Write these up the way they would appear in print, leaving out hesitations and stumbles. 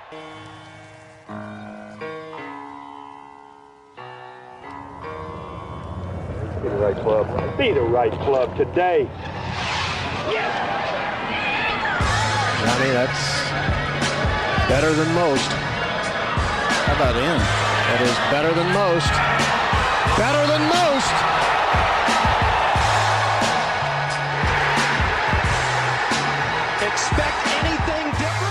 Be the right club. Be the right club today. Yes! Johnny, that's better than most. How about in? That is better than most. Better than most! Expect anything different?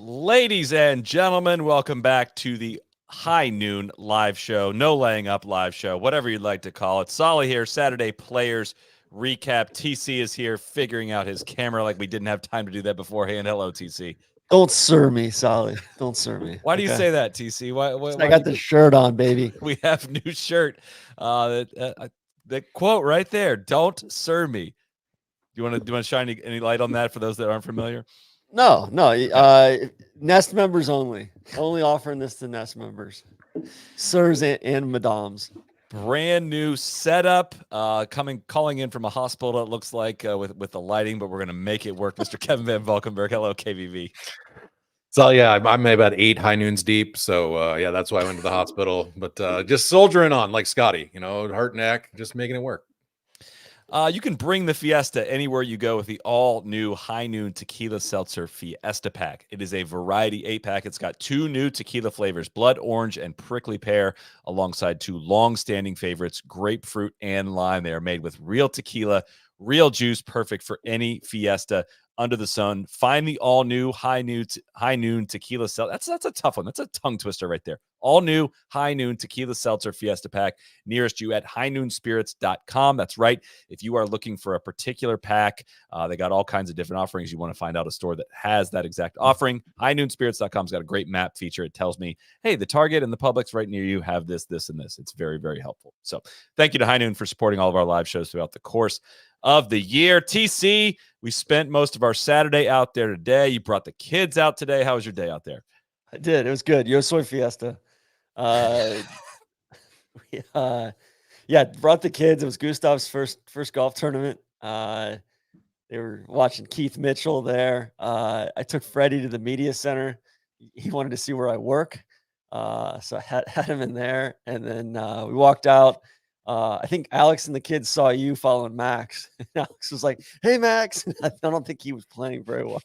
Ladies and gentlemen, welcome back to the High Noon live show, no laying up live show, whatever you'd like to call it. Soly here, Saturday Players Recap. TC is here figuring out his camera like we didn't have time to do that beforehand. Hello, TC. Don't sir me, Soly. Don't sir me. Why do you say that, TC? Why I got the shirt on, baby. We have new shirt. The quote right there, don't sir me. Do you want to shine any light on that for those that aren't familiar? No. Nest members only. Only offering this to Nest members. Sirs and madams. Brand new setup, calling in from a hospital, it looks like, with the lighting, but we're going to make it work. Mr. Kevin Van Valkenburg. Hello, KVV. So, yeah, I'm about 8 high noons deep. So, yeah, that's why I went to the hospital. But just soldiering on like Scotty, heart, neck, just making it work. You can bring the Fiesta anywhere you go with the all-new High Noon Tequila Seltzer Fiesta Pack. It is a variety 8-pack. It's got 2 new tequila flavors, blood orange and prickly pear, alongside 2 long-standing favorites, grapefruit and lime. They are made with real tequila, real juice, perfect for any Fiesta under the sun. Find the all-new High Noon Tequila Seltzer. That's a tough one. That's a tongue twister right there. All new High Noon Tequila Seltzer Fiesta Pack nearest you at highnoonspirits.com. That's right. If you are looking for a particular pack, they got all kinds of different offerings. You want to find out a store that has that exact offering. Highnoonspirits.com's got a great map feature. It tells me, hey, the Target and the Publix right near you have this, this, and this. It's very, very helpful. So thank you to High Noon for supporting all of our live shows throughout the course of the year. TC, we spent most of our Saturday out there today. You brought the kids out today. How was your day out there? I did. It was good. Yo Soy Fiesta. Yeah, brought the kids. It was Gustav's first golf tournament. They were watching Keith Mitchell there. I took Freddie to the media center. He wanted to see where I work. So I had him in there. And then we walked out. I think Alex and the kids saw you following Max. Alex was like, "Hey, Max." I don't think he was playing very well.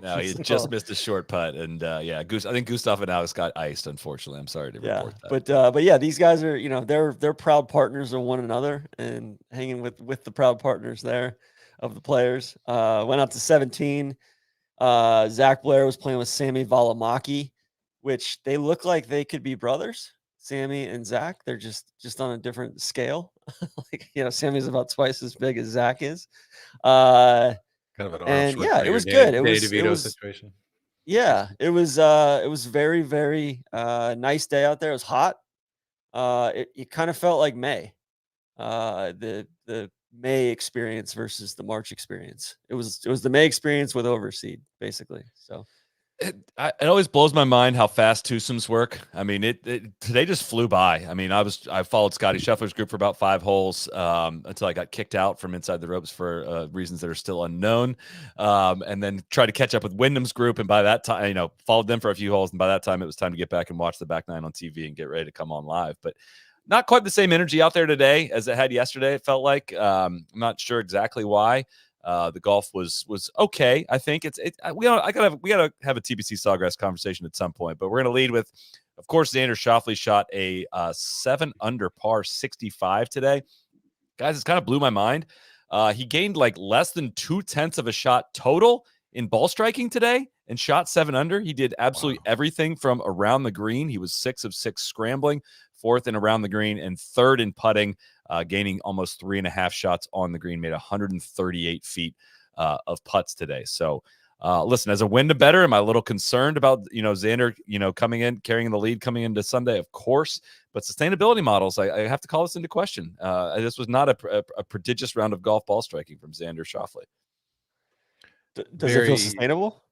No, he just missed a short putt. And yeah, I think Gustav and Alex got iced, unfortunately. I'm sorry to report that. But yeah, these guys are, they're proud partners of one another and hanging with the proud partners there of the players. Went out to 17. Zach Blair was playing with Sammy Valimaki, which they look like they could be brothers. Sammy and Zach, they're just on a different scale. Sammy's about twice as big as Zach is. Kind of an and yeah, it was good. It was situation. Yeah, it was very, very nice day out there. It was hot. It kind of felt like May. The May experience versus the March experience. It was the May experience with overseed, basically. So it always blows my mind how fast twosomes work. I mean, today just flew by. I mean, I followed Scotty Scheffler's group for about 5 holes until I got kicked out from inside the ropes for reasons that are still unknown, and then tried to catch up with Wyndham's group. And by that time, followed them for a few holes. And by that time, it was time to get back and watch the back nine on TV and get ready to come on live. But not quite the same energy out there today as it had yesterday. It felt like I'm not sure exactly why. The golf was okay. I think we gotta have a TPC Sawgrass conversation at some point, but we're gonna lead with, of course, Xander Schauffele shot a 7 under par 65 today. Guys, it's kind of blew my mind. He gained like less than 0.2 of a shot total in ball striking today and shot 7 under. He did absolutely everything from around the green. He was 6 of 6 scrambling, 4th in around the green, and 3rd in putting, gaining almost 3.5 shots on the green, made 138 feet of putts today. So listen, as a Wyndham bettor, am I a little concerned about, Xander, coming in, carrying the lead coming into Sunday? Of course, but sustainability models, I have to call this into question. This was not a prodigious round of golf ball striking from Xander Schauffele. Does it feel sustainable?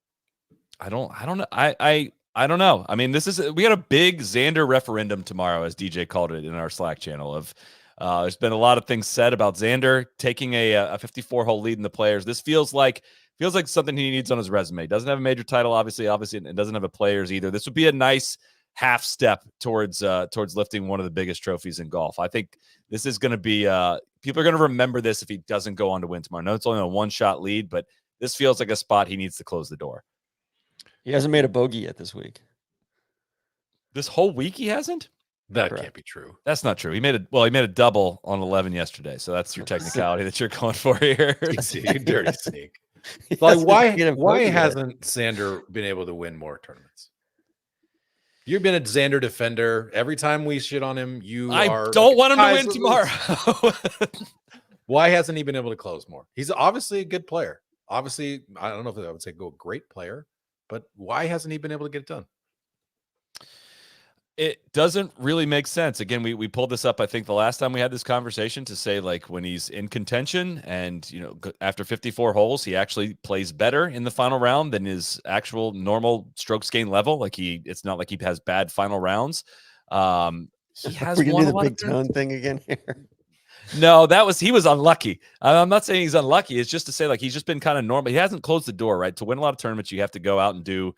I don't know. I don't know. I mean, we got a big Xander referendum tomorrow, as DJ called it in our Slack channel. There's been a lot of things said about Xander taking a 54-hole lead in the Players. This feels like something he needs on his resume. Doesn't have a major title, obviously, and doesn't have a Players either. This would be a nice half step towards lifting one of the biggest trophies in golf. I think this is going to be people are going to remember this if he doesn't go on to win tomorrow. No, it's only a one-shot lead, but this feels like a spot he needs to close the door. He hasn't made a bogey yet this week. This whole week he hasn't? That Correct. can't be true. That's not true. He made a double on 11 yesterday. So that's your technicality that you're going for here. You dirty sneak. He Like, hasn't why made a bogey yet. hasn't Xander been able to win more tournaments? You've been a Xander defender. Every time we shit on him, I are don't want him to guys, win tomorrow. Why hasn't he been able to close more? He's obviously a good player. Obviously, I don't know if I would say go great player, but why hasn't he been able to get it done? It doesn't really make sense. Again, we pulled this up, I think, the last time we had this conversation to say, like, when he's in contention and, after 54 holes, he actually plays better in the final round than his actual normal strokes gain level. Like, it's not like he has bad final rounds. He has We're gonna won do a the lot big of tone thing again here. No, he was unlucky. I'm not saying he's unlucky. It's just to say, like, he's just been kind of normal. He hasn't closed the door, right? To win a lot of tournaments, you have to go out and do,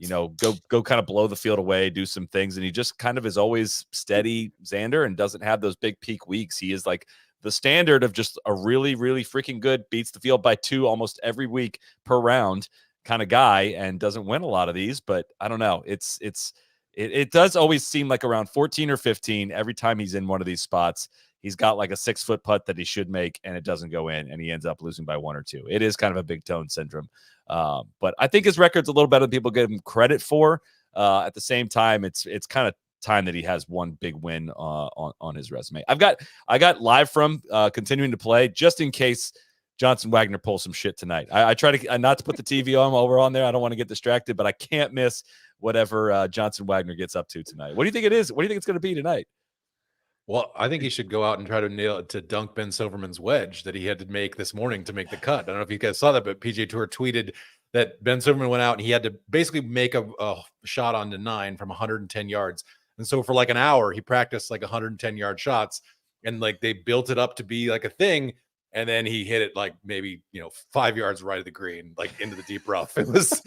go kind of blow the field away, do some things. And he just kind of is always steady Xander and doesn't have those big peak weeks. He is like the standard of just a really, really freaking good, beats the field by 2 almost every week per round kind of guy and doesn't win a lot of these. But I don't know. It does always seem like around 14 or 15 every time he's in one of these spots. He's got like a 6-foot putt that he should make, and it doesn't go in, and he ends up losing by 1 or 2. It is kind of a big tone syndrome. But I think his record's a little better than people give him credit for. At the same time, it's kind of time that he has one big win on his resume. I got live from continuing to play just in case Johnson Wagner pulls some shit tonight. I try to not to put the TV on while we're on there. I don't want to get distracted, but I can't miss whatever Johnson Wagner gets up to tonight. What do you think it is? What do you think it's going to be tonight? Well, I think he should go out and try to dunk Ben Silverman's wedge that he had to make this morning to make the cut. I don't know if you guys saw that, but PGA Tour tweeted that Ben Silverman went out and he had to basically make a shot on the 9 from 110 yards. And so for like an hour, he practiced like 110-yard shots, and like they built it up to be like a thing. And then he hit it like maybe 5 yards right of the green, like into the deep rough. It was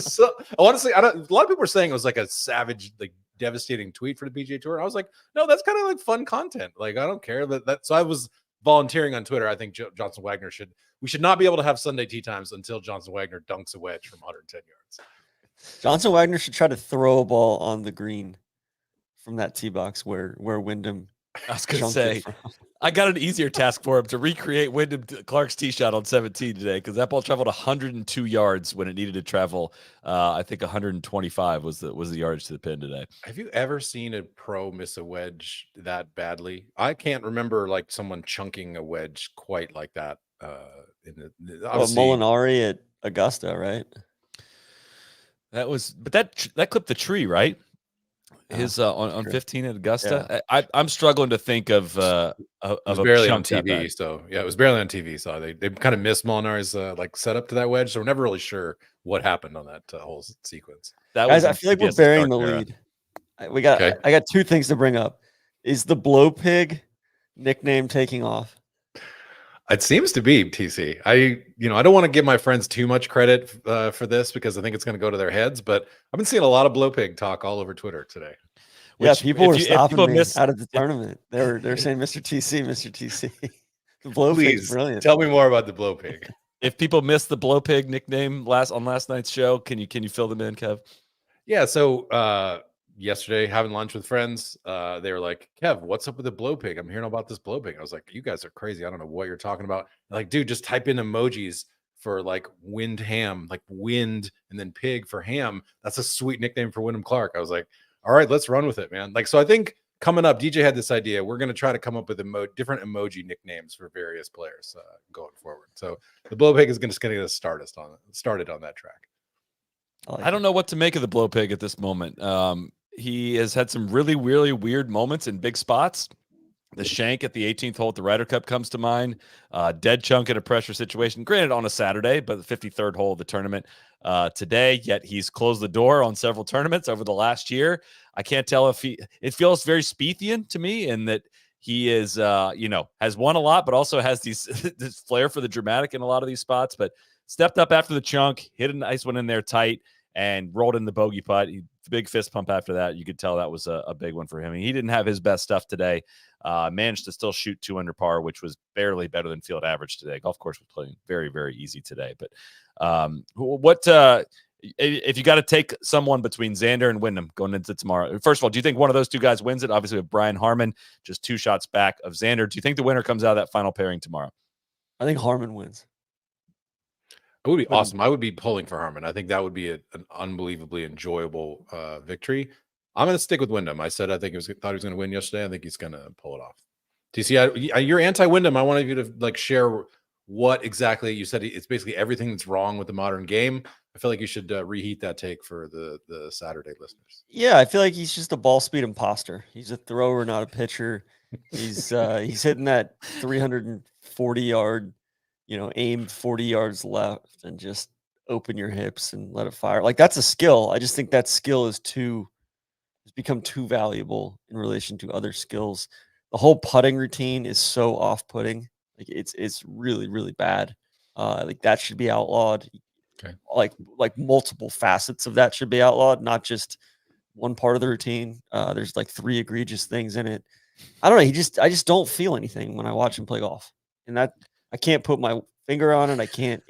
so, honestly, a lot of people were saying it was like a savage, like devastating tweet for the PGA Tour. I was like, no, that's kind of like fun content. Like, I don't care that. So I was volunteering on Twitter. I think Johnson Wagner we should not be able to have Sunday tee times until Johnson Wagner dunks a wedge from 110 yards. Johnson Wagner should try to throw a ball on the green from that tee box where Wyndham. I was going to say, I got an easier task for him to recreate Wyndham Clark's tee shot on 17 today, because that ball traveled 102 yards when it needed to travel. I think 125 was the yardage to the pin today. Have you ever seen a pro miss a wedge that badly? I can't remember like someone chunking a wedge quite like that. Molinari at Augusta, right? But that clipped the tree, right? His on 15 at Augusta. Yeah. I'm struggling to think of it was barely on TV. So yeah, it was barely on TV. So they kind of missed Molinari's like setup to that wedge. So we're never really sure what happened on that whole sequence. Guys, I feel like we're burying the lead. I got 2 things to bring up. Is the Blow Pig nickname taking off? It seems to be, TC. I don't want to give my friends too much credit for this because I think it's going to go to their heads, but I've been seeing a lot of blow pig talk all over Twitter today. Yeah, people were stopping me out of the tournament. They're saying Mr. TC, Mr. TC. The blow pig's brilliant. Tell me more about the blow pig. If people missed the blow pig nickname on last night's show, can you fill them in, Kev? Yeah, so yesterday having lunch with friends, they were like, Kev, what's up with the blow pig? I'm hearing about this blow pig. I was like, you guys are crazy. I don't know what you're talking about. They're like, dude, just type in emojis for like wind ham, like wind and then pig for ham. That's a sweet nickname for Wyndham Clark. I was like, all right, let's run with it, man. Like, so I think coming up, DJ had this idea. We're going to try to come up with different emoji nicknames for various players going forward. So the blow pig is going to get us started on that track. I don't know what to make of the blow pig at this moment. He has had some really, really weird moments in big spots. The shank at the 18th hole at the Ryder Cup comes to mind. Dead chunk in a pressure situation, granted on a Saturday, but the 53rd hole of the tournament today. Yet he's closed the door on several tournaments over the last year. I can't tell if it feels very Spiethian to me in that he is, has won a lot, but also has this flair for the dramatic in a lot of these spots. But stepped up after the chunk, hit a nice one in there tight, and rolled in the bogey putt. Big fist pump after that. You could tell that was a big one for him. He didn't have his best stuff today. Managed to still shoot 2 under par, which was barely better than field average today. Golf course was playing very, very easy today. But if you got to take someone between Xander and Wyndham going into tomorrow, first of all, do you think one of those two guys wins it? Obviously, with Brian Harman just 2 shots back of Xander. Do you think the winner comes out of that final pairing tomorrow? I think Harman wins. It would be awesome. I would be pulling for Harman. I think that would be an unbelievably enjoyable victory. I'm going to stick with Wyndham. I said thought he was going to win yesterday. I think he's going to pull it off. TC, you're anti-Wyndham. I wanted you to share what exactly you said. It's basically everything that's wrong with the modern game. I feel like you should reheat that take for the Saturday listeners. Yeah, I feel like he's just a ball speed imposter. He's a thrower, not a pitcher. He's hitting that 340-yard, aimed 40 yards left and just open your hips and let it fire. Like, that's a skill. I just think that skill has become too valuable in relation to other skills. The whole putting routine is so off-putting. Like, it's really, really bad. Like, that should be outlawed. Okay. Like multiple facets of that should be outlawed, not just one part of the routine. There's like 3 egregious things in it. I don't know. I just don't feel anything when I watch him play golf, and that I can't put my finger on it.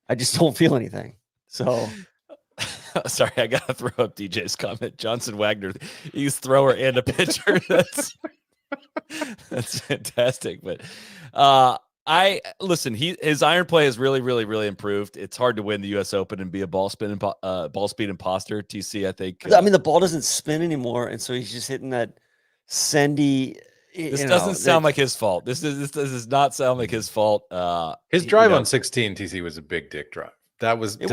I just don't feel anything. So sorry, I gotta throw up DJ's comment. Johnson Wagner, he's thrower and a pitcher. That's fantastic. But his iron play has really, really, really improved. It's hard to win the U.S. Open and be a ball speed imposter. TC, I think. I mean, the ball doesn't spin anymore, and so he's just hitting that sendy. This doesn't sound like his fault. This does not sound like his fault. His drive on 16 TC was a big dick drive. That was it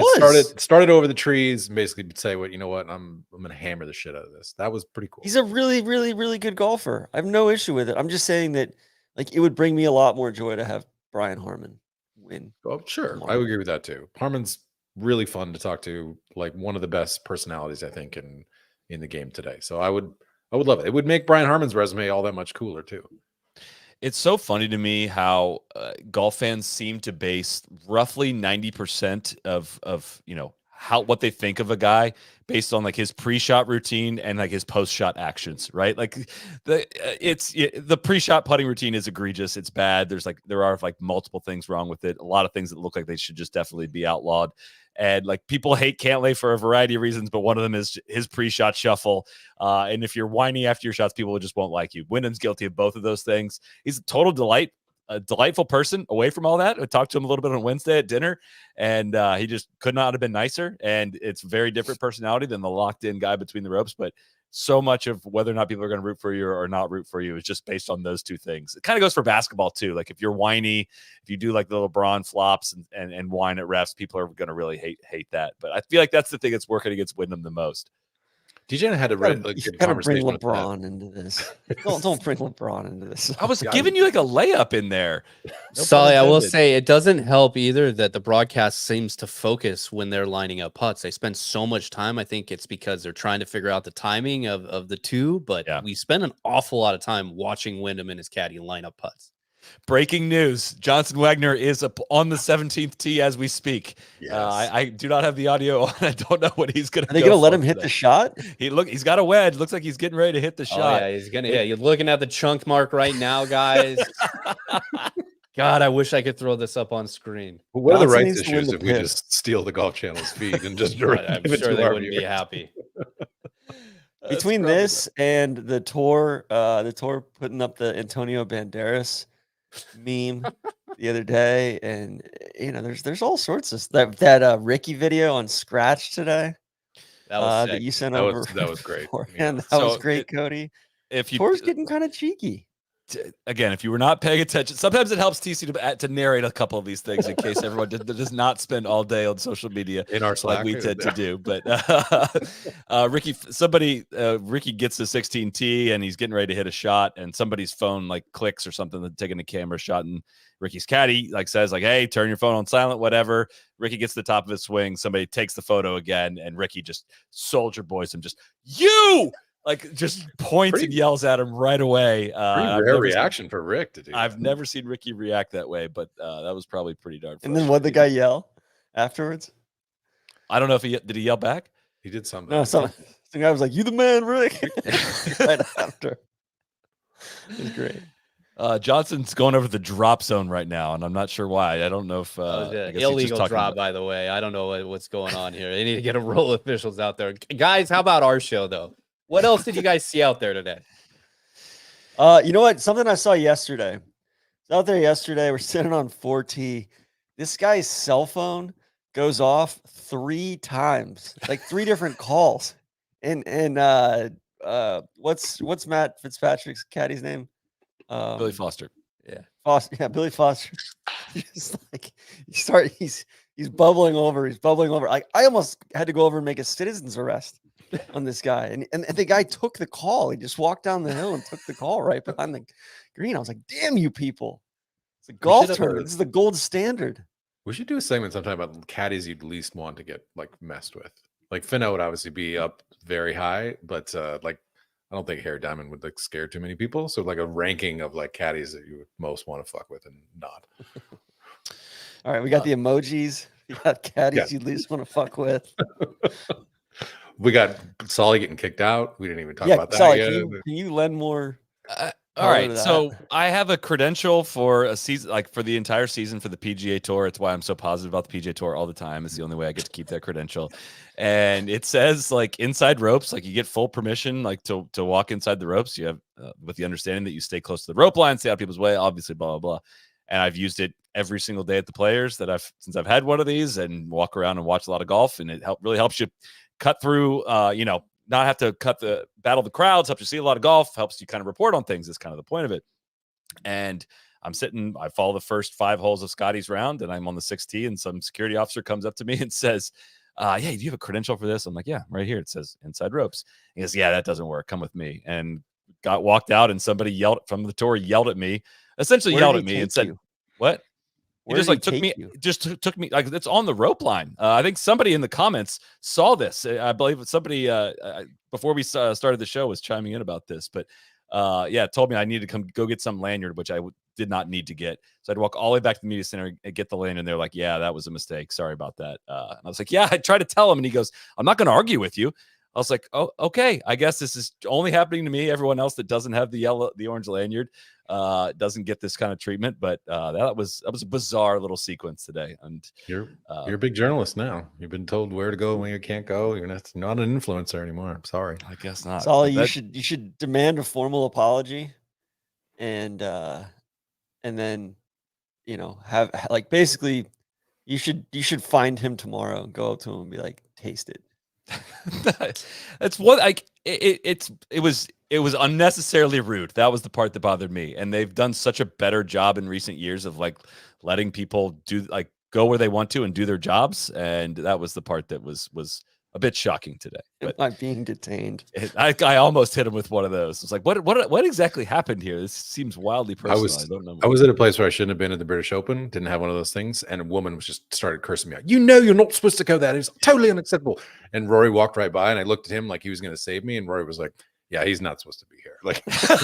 started over the trees and basically say, "What, you know what? I'm gonna hammer the shit out of this." That was pretty cool. He's a really, really, really good golfer. I have no issue with it. I'm just saying that, like, it would bring me a lot more joy to have Brian Harman win. Oh, sure, I would agree with that too. Harman's really fun to talk to. Like, one of the best personalities, I think, in the game today. So I would love it. It would make Brian Harman's resume all that much cooler too. It's so funny to me how golf fans seem to base roughly 90% of what they think of a guy based on like his pre-shot routine and like his post-shot actions, right? Like the pre-shot putting routine is egregious. It's bad. There are multiple things wrong with it. A lot of things that look like they should just definitely be outlawed. And like, people hate Cantlay for a variety of reasons, but one of them is his pre-shot shuffle. And if you're whiny after your shots, people just won't like you. Wyndham's guilty of both of those things. He's a total delight. A delightful person away from all that. I talked to him a little bit on Wednesday at dinner, and he just could not have been nicer. And it's very different personality than the locked in guy between the ropes. But so much of whether or not people are going to root for you or not root for you is just based on those two things. It kind of goes for basketball too. Like, if you're whiny, if you do like the LeBron flops and whine at refs, people are going to really hate that. But I feel like that's the thing that's working against Wyndham the most. DJ had a good conversation bring LeBron into this. Don't bring LeBron into this. I was giving you like a layup in there. Soly, I will say it doesn't help either that the broadcast seems to focus when they're lining up putts. They spend so much time. I think it's because they're trying to figure out the timing of the two, but we spend an awful lot of time watching Wyndham and his caddy line up putts. Breaking news: Johnson Wagner is on the 17th tee as we speak. Yes. I do not have the audio on. I don't know what he's going to. Are they going to let him hit the shot? He's got a wedge. Looks like he's getting ready to hit the shot. Yeah, he's gonna. Yeah, you're looking at the chunk mark right now, guys. God, I wish I could throw this up on screen. Well, what are the rights issues if we just steal the Golf Channel's feed and just I'm sure they wouldn't be happy. Between this and the tour putting up the Antonio Banderas meme the other day, and there's all sorts of that Ricky video on Scratch today that you sent over. That was great. That was great, Cody. If you Tour's getting kind of cheeky. again, if you were not paying attention, sometimes it helps TC to narrate a couple of these things in case everyone does not spend all day on social media in our Slack like we tend to do. But Ricky gets the 16T and he's getting ready to hit a shot, and somebody's phone like clicks or something, taking a camera shot, and Ricky's caddy says hey, turn your phone on silent, whatever. Ricky gets to the top of his swing, somebody takes the photo again, and Ricky just soldier boys him, just just points and yells at him right away. Pretty rare reaction for Rick to do. I've never seen Ricky react that way, but that was probably pretty darn funny. And then what'd the guy yell afterwards? I don't know if did he yell back? He did something. No, the guy was like, "You the man, Rick." Right after. It was great. Johnson's going over the drop zone right now, and I'm not sure why. I don't know if illegal drop, by the way. I don't know what's going on here. They need to get a roll of officials out there. Guys, how about our show, though? What else did you guys see out there today? You know what? Something I saw yesterday. I was out there yesterday. We're sitting on 4T. This guy's cell phone goes off 3 times, like 3 different calls. And what's Matt Fitzpatrick's caddy's name? Billy Foster. Yeah. Foster. Yeah, Billy Foster. Just like he's bubbling over. He's bubbling over. I almost had to go over and make a citizen's arrest on this guy. And the guy took the call. He just walked down the hill and took the call right behind the green. I was like, damn you people. It's a golf tournament. This is the gold standard. We should do a segment sometime about caddies you'd least want to get messed with. Like Finno would obviously be up very high, but I don't think Harry Diamond would scare too many people. So a ranking of caddies that you would most want to fuck with and not. All right, we got the emojis. We got caddies you least want to fuck with. We got Soly getting kicked out. We didn't even talk about that. Soly, can you lend more? All right, so I have a credential for a season, for the entire season for the PGA Tour. It's why I'm so positive about the PGA Tour all the time. It's the only way I get to keep that credential. And it says inside ropes, you get full permission to walk inside the ropes. You have with the understanding that you stay close to the rope line, stay out of people's way, obviously, blah, blah, blah. And I've used it every single day at the Players since I've had one of these, and walk around and watch a lot of golf. And it really helps you cut through, not have to battle the crowds, helps you see a lot of golf, helps you kind of report on things. Is kind of the point of it. And I follow the first 5 holes of Scotty's round, and I'm on the 6th tee, and some security officer comes up to me and says, "Hey, do you have a credential for this?" I'm like, "Yeah, right here. It says inside ropes." He goes, "Yeah, that doesn't work. Come with me." And walked out, and somebody yelled at me, essentially yelled at me and said, "What?" He just took me it's on the rope line. I think somebody in the comments saw this. I believe somebody before we started the show was chiming in about this, but told me I needed to go get some lanyard, which I did not need to get. So I'd walk all the way back to the media center and get the lanyard. And they're like, "Yeah, that was a mistake. Sorry about that." And I was like, "Yeah," I tried to tell him, and he goes, "I'm not going to argue with you." I was like, "Oh, okay. I guess this is only happening to me. Everyone else that doesn't have the orange lanyard doesn't get this kind of treatment." But that was a bizarre little sequence today. And you're a big journalist now. You've been told where to go and when you can't go. You're not an influencer anymore. I'm sorry. I guess not. Soly, you should demand a formal apology, and then have basically you should find him tomorrow and go up to him and be like, "Taste it." That's what it was unnecessarily rude. That was the part that bothered me. And they've done such a better job in recent years of letting people do go where they want to and do their jobs. And that was the part that was a bit shocking today. But not being detained. I almost hit him with one of those. It's like, what exactly happened here? This seems wildly personal. I don't know. I was at a place where I shouldn't have been at the British Open. Didn't have one of those things, and a woman was just started cursing me out. You're not supposed to go there. It's totally unacceptable. And Rory walked right by, and I looked at him like he was going to save me, and Rory was like, "Yeah, he's not supposed to be here."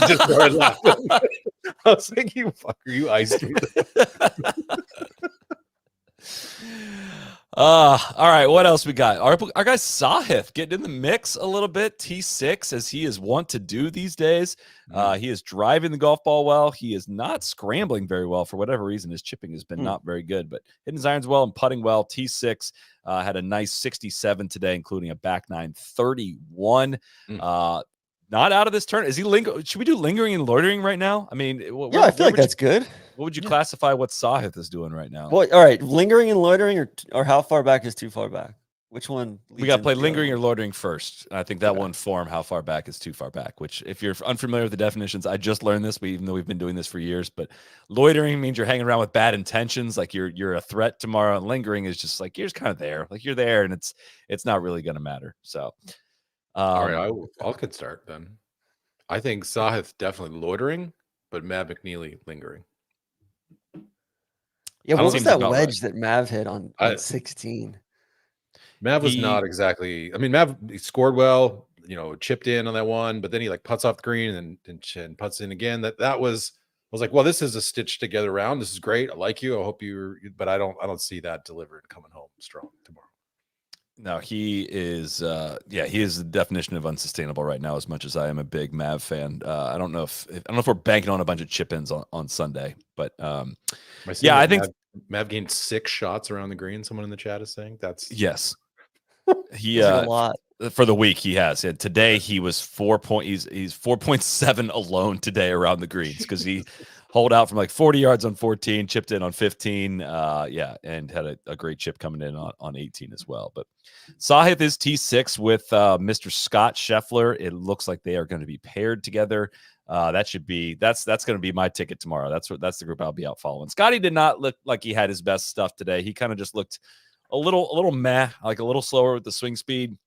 Just started laughing. I was like, "You fucker, you iced me." All right, what else we got? Our guy Sahith getting in the mix a little bit. T6, as he is wont to do these days. He is driving the golf ball well. He is not scrambling very well for whatever reason. His chipping has been not very good, but hitting his irons well and putting well. T6 had a nice 67 today, including a back nine 31. Not out of this turn. Is he should we do lingering and loitering right now? I mean, I feel like that's good. What would you classify what Sahith is doing right now? Well, all right, lingering and loitering, or how far back is too far back? Which one? We got to play leads into the other lingering or one? loitering first. And I think that Okay. will inform how far back is too far back, which if you're unfamiliar with the definitions, I just learned this, even though we've been doing this for years, but loitering means you're hanging around with bad intentions. Like you're a threat tomorrow, and lingering is just like, you're just kind of there. Like you're there and it's not really going to matter. So, All right, I'll get start then. I think Sahith definitely loitering, but Matt McNeely lingering. Yeah, I don't what was seem that about right. wedge that Mav hit on I- 16? Mav was He- not exactly. I mean, Mav he scored well, chipped in on that one, but then he like putts off the green and putts in again. That was. I was like, well, this is a stitched together round. This is great. I like you. I hope but I don't see that delivered coming home strong tomorrow. No, he is. He is the definition of unsustainable right now. As much as I am a big Mav fan, I don't know if we're banking on a bunch of chip-ins on Sunday, but I think Mav gained 6 shots around the green. Someone in the chat is saying yes. He Feels like a lot. for the week he has. And today he was 4 point. He's 4.7 alone today around the greens because he holed out from like 40 yards on 14, chipped in on 15. And had a great chip coming in on 18 as well. But Sahith is T6 with Mr. Scott Scheffler. It looks like they are going to be paired together. That's going to be my ticket tomorrow. That's the group I'll be out following. Scotty did not look like he had his best stuff today. He kind of just looked a little meh, like a little slower with the swing speed.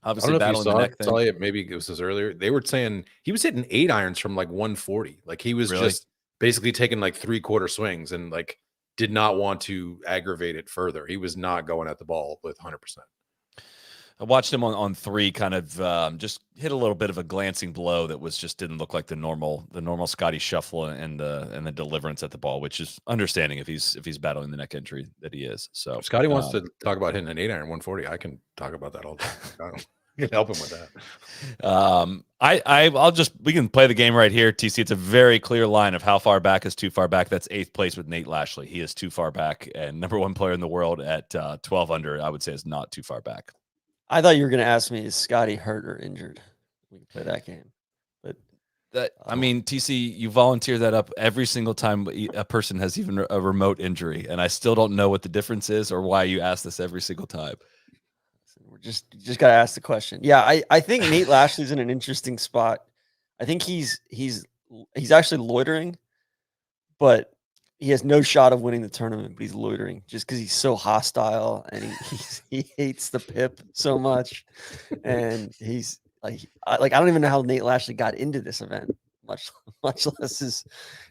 Obviously, battling the neck thing. It, maybe it was this earlier. They were saying he was hitting 8 irons from like 140. Like he was just basically taking like 3/4 swings and like did not want to aggravate it further. He was not going at the ball with 100%. I watched him on 3 kind of just hit a little bit of a glancing blow that didn't look like the normal Scotty Schauffele and the deliverance at the ball, which is understanding if he's battling the neck injury that he is. So if Scotty wants to talk about hitting an 8 iron 140, I can talk about that all day. I can help him with that. We can play the game right here, TC. It's a very clear line of how far back is too far back. That's 8th place with Nate Lashley. He is too far back, and number 1 player in the world at 12 under. I would say is not too far back. I thought you were going to ask me, is Scotty hurt or injured? We can play that game. But TC, you volunteer that up every single time a person has even a remote injury, and I still don't know what the difference is or why you ask this every single time. We're just got to ask the question. Yeah, I think Nate Lashley's in an interesting spot. I think he's actually loitering, but he has no shot of winning the tournament, but he's loitering just because he's so hostile and he hates the pip so much. And he's like I don't even know how Nate Lashley got into this event, much less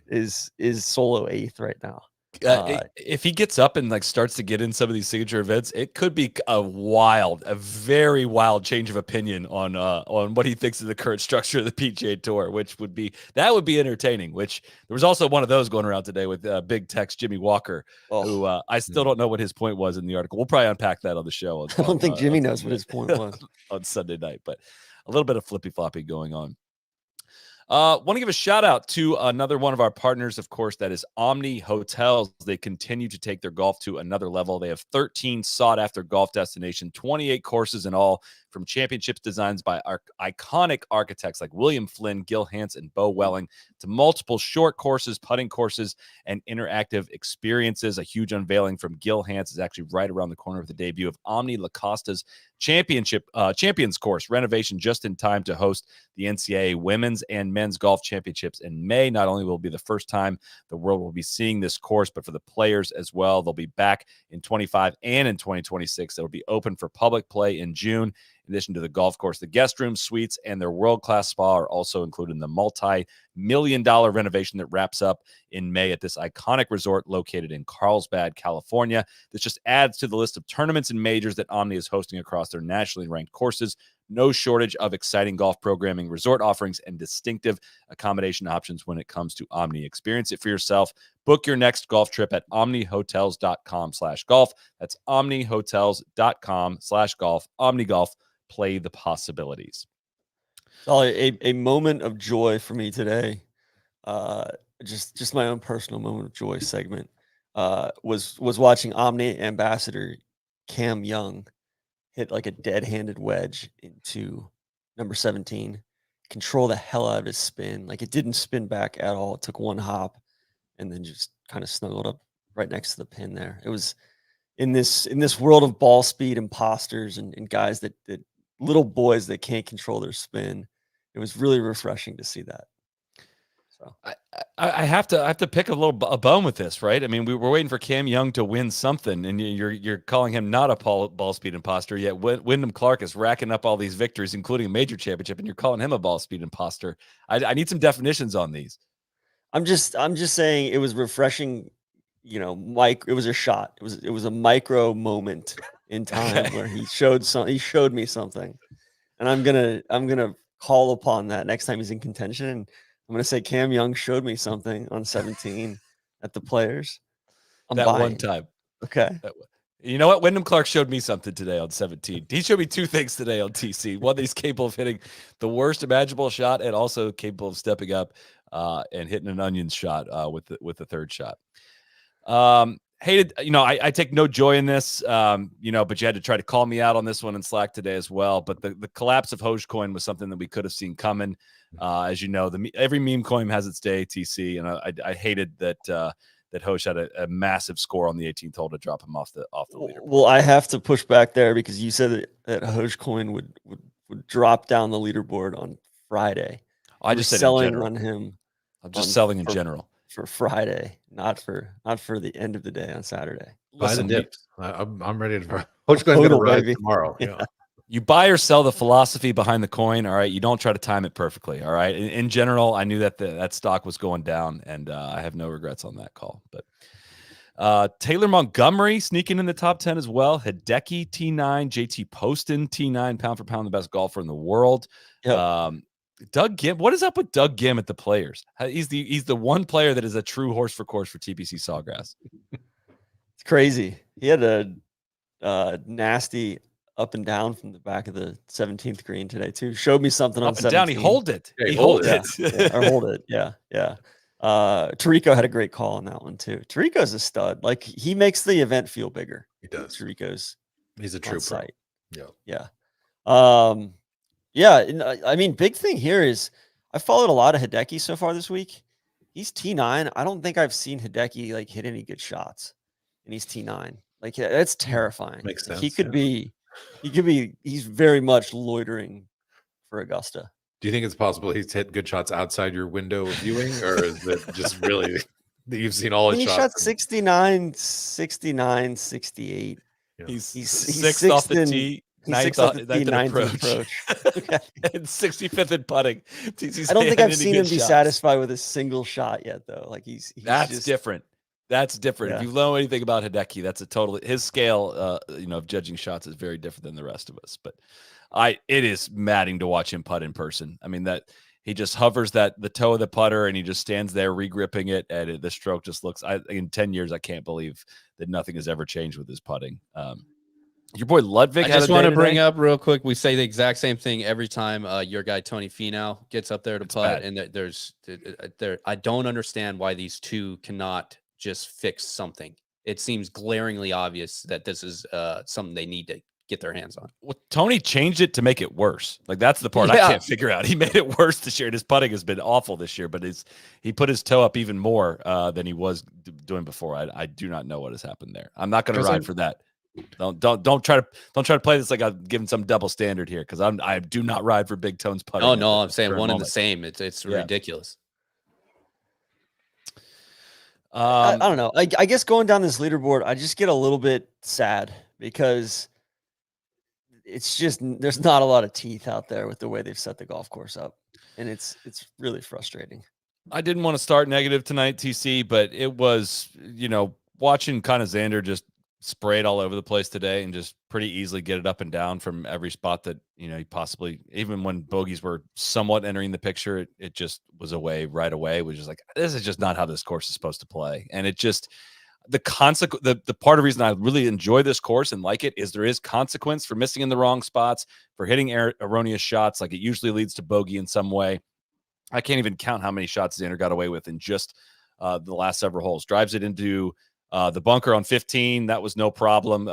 is solo 8th right now. If he gets up and like starts to get in some of these signature events, it could be a very wild change of opinion on what he thinks of the current structure of the PGA Tour, which would be entertaining. Which there was also one of those going around today with Big Tex Jimmy Walker, who I still don't know what his point was in the article. We'll probably unpack that on the show. I don't think Jimmy knows what his point was on Sunday night, but a little bit of flippy floppy going on. Want to give a shout out to another one of our partners, of course, that is Omni Hotels. They continue to take their golf to another level. They have 13 sought after golf destinations, 28 courses in all, from championships designs by iconic architects like William Flynn, Gil Hanse, and Bo Welling, to multiple short courses, putting courses, and interactive experiences. A huge unveiling from Gil Hanse is actually right around the corner with the debut of Omni Lacosta's Champions Course renovation, just in time to host the NCAA Women's and Men's Golf Championships in May. Not only will it be the first time the world will be seeing this course, but for the players as well. They'll be back in 25 and in 2026. It'll be open for public play in June. In addition to the golf course, the guest rooms, suites, and their world-class spa are also included in the multi-million-dollar renovation that wraps up in May at this iconic resort located in Carlsbad, California. This just adds to the list of tournaments and majors that Omni is hosting across their nationally ranked courses. No shortage of exciting golf programming, resort offerings, and distinctive accommodation options when it comes to Omni. Experience it for yourself. Book your next golf trip at omnihotels.com/golf. That's omnihotels.com/golf. Omni Golf. Play the possibilities. A moment of joy for me today. Just my own personal moment of joy segment. Was watching Omni ambassador Cam Young hit like a dead-handed wedge into number 17, control the hell out of his spin. Like it didn't spin back at all. It took one hop and then just kind of snuggled up right next to the pin there. It was in this world of ball speed imposters and guys that little boys that can't control their spin. It was really refreshing to see that. So I have to pick a bone with this, right? I mean, we were waiting for Cam Young to win something, and you're calling him not a ball speed imposter. Yet Wyndham Clark is racking up all these victories, including a major championship, and you're calling him a ball speed imposter. I need some definitions on these. I'm just saying it was refreshing. Mike, it was a shot. It was a micro moment in time where he showed me something, and I'm gonna call upon that next time he's in contention. And I'm gonna say Cam Young showed me something on 17 at the Players. One time. Okay. You know what? Wyndham Clark showed me something today on 17. He showed me two things today on TC. One, he's capable of hitting the worst imaginable shot, and also capable of stepping up and hitting an onion shot with the third shot. Hated, I take no joy in this, but you had to try to call me out on this one in Slack today as well. But the collapse of Hogecoin was something that we could have seen coming. As you know, every meme coin has its day, TC, and I hated that Hoge had a massive score on the 18th hole to drop him off the leaderboard. Well, I have to push back there because you said that Hogecoin would drop down the leaderboard on Friday. I just said selling on him. I'm just selling in general. For Friday, not for the end of the day on Saturday. Buy the dips. I'm ready to. Hogecoin's going to rise tomorrow. Yeah. You buy or sell the philosophy behind the coin. All right, you don't try to time it perfectly. All right. In general, I knew that that stock was going down, and I have no regrets on that call. But Taylor Montgomery sneaking in the top 10 as well. Hideki T9, JT Poston T9, pound for pound the best golfer in the world. Yep. Doug Gim, what is up with Doug Gim at the Players? He's the one player that is a true horse for course for TPC Sawgrass. It's crazy. He had a nasty up and down from the back of the 17th green today too. Showed me something on 17. Down. He hold it. Yeah, he hold it. Or hold it. Yeah. Tarico had a great call on that one too. Tarico's a stud. Like, he makes the event feel bigger. He does. He's a true pro. Yeah. Yeah, I mean, big thing here is I followed a lot of Hideki so far this week. He's T9. I don't think I've seen Hideki like hit any good shots, and he's T9. Like, that's terrifying. Makes sense. He's very much loitering for Augusta. Do you think it's possible he's hit good shots outside your window of viewing, or is it just really that you've seen all his shots? He shot 69, 69, 68. Yeah. He's sixth off the tee. Ninth approach. Okay. And 65th in putting. I don't think I've seen him be satisfied with a single shot yet, though. Like, he's that's different. That's different. Yeah. If you know anything about Hideki, that's his scale, of judging shots is very different than the rest of us. But it is maddening to watch him putt in person. I mean, that he just hovers the toe of the putter and he just stands there re-gripping it, and the stroke just looks. In 10 years, I can't believe that nothing has ever changed with his putting. Your boy Ludwig. I just want to bring up real quick. We say the exact same thing every time your guy Tony Finau gets up there to putt, and I don't understand why these two cannot just fix something. It seems glaringly obvious that this is something they need to get their hands on. Well, Tony changed it to make it worse. Like, that's the part I can't figure out. He made it worse this year. And his putting has been awful this year, but he put his toe up even more than he was doing before. I do not know what has happened there. I'm not going to ride for that. Don't try to play this like I'm giving some double standard here, because I do not ride for Big Tone's putting. Oh no, I'm saying one and the same. It's ridiculous. I don't know. I guess going down this leaderboard, I just get a little bit sad because it's just there's not a lot of teeth out there with the way they've set the golf course up, and it's really frustrating. I didn't want to start negative tonight, TC, but it was watching kind of Xander just spray it all over the place today and just pretty easily get it up and down from every spot that he possibly, even when bogeys were somewhat entering the picture, it just was away right away. It was just like, this is just not how this course is supposed to play. And it just, the part of the reason I really enjoy this course and like it is there is consequence for missing in the wrong spots, for hitting erroneous shots. Like, it usually leads to bogey in some way. I can't even count how many shots Xander got away with in just the last several holes. Drives it into the bunker on 15. That was no problem.